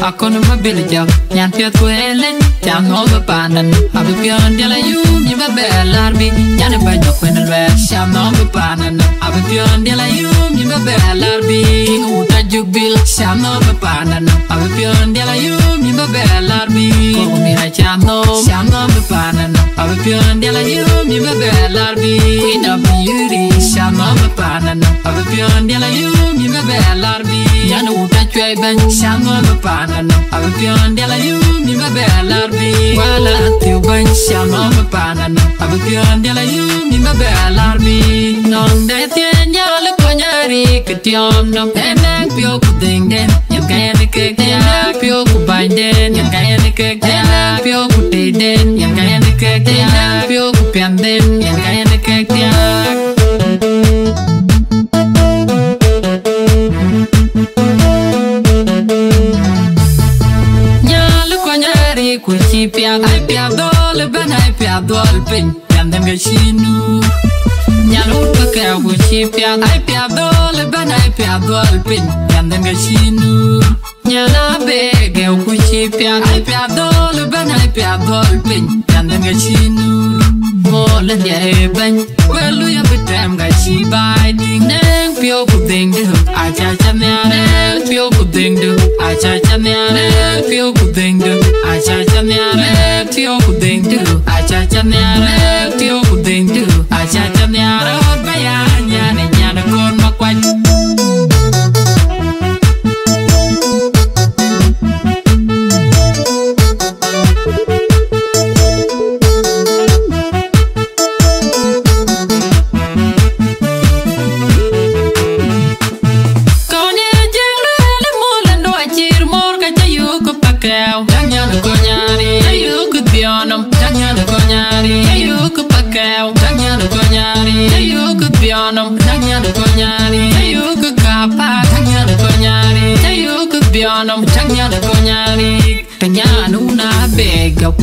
Ako no mabilijak nyan piot ko elen jam no bepanan abi pion dia la yum ni babelarbi nyan banyo ko en lwe sham no bepanan abi pion dia la yum ni babelarbi uta jubil sham no bepanan abi pion dia la yum ni babelarbi ko mira sham no bepanan abi pion dia la yum ni babelarbi queen of beauty sham no bepanan abi pion dia la yum ni babelarbi nyan uta chwe ban sham no bepanan abi pion dia la yum ni babelarbi wala tiu ban sham no bepanan abi pion dia la yum ni babelarbi non de tienya le konyari ketiom no enak pio kuding den yang kaya ke enak pio kubanden yang kaya ke enak pio kutiden yang kaya ke enak pio kupianden yang kaya ke kuci piang ai piadol ban ai piadol pin yandem gashinu nyalut pakai kuci piang ai piadol ban ai piadol pin yandem gashinu nyala bege kuci piang ai piadol ban ai piadol pin yandem gashinu molen ya ban welu ya betam gashi bai ding neng pio kuding de acha chamya neng pio kuding de acha chamya neng pio kuding de acha chamya neng pio kuding de acha chamya neng pio kuding de acha chamya rot bayanya ne nyana kon makwat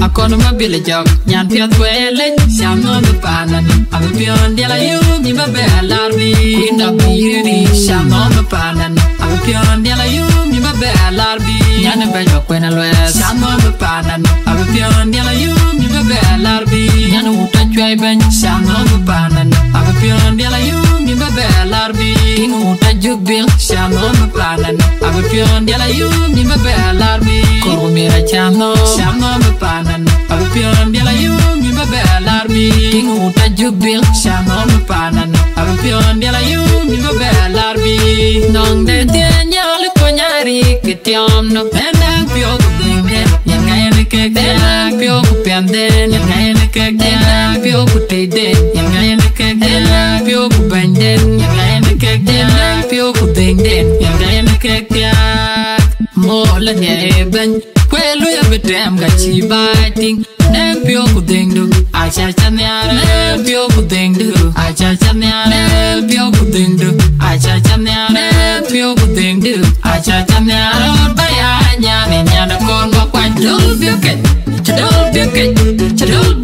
Ako no mabilijak nyan piot ko elen sham no bepanan abi pion dia la yum ni babelarbi queen of beauty sham no bepanan abi pion dia la yum ni babelarbi nyan banyo ko en lwe sham no bepanan abi pion dia la yum ni babelarbi nyan uta chwai ban sham no bepanan abi pion dia la yum ni babelarbi uta jubil sham no bepanan abi pion dia la yum ni babelarbi ko mira sham no bepanan abi pion dia la yum ni babelarbi uta jubil sham no bepanan abi pion dia la yum ni babelarbi nong de tienya le konyari ketiom no enak pio kuding yang kaya ke enak pio kupianden yang kaya ke enak pio kutiden yang kaya ke enak pio kubanden yang kaya ke enak pio kuding yang kaya ke molen ya ban kwelu ya betem gachi bating neng pio kuding du acha chamya neng pio kuding du acha chamya neng pio kuding du acha chamya neng pio kuding du acha chamya rot bayanya ne nyana kon kwa dul bio ke chadul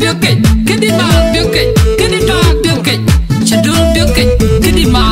bio ke kedi ma bio ke kedi tak bio ke chadul bio ke kedi ma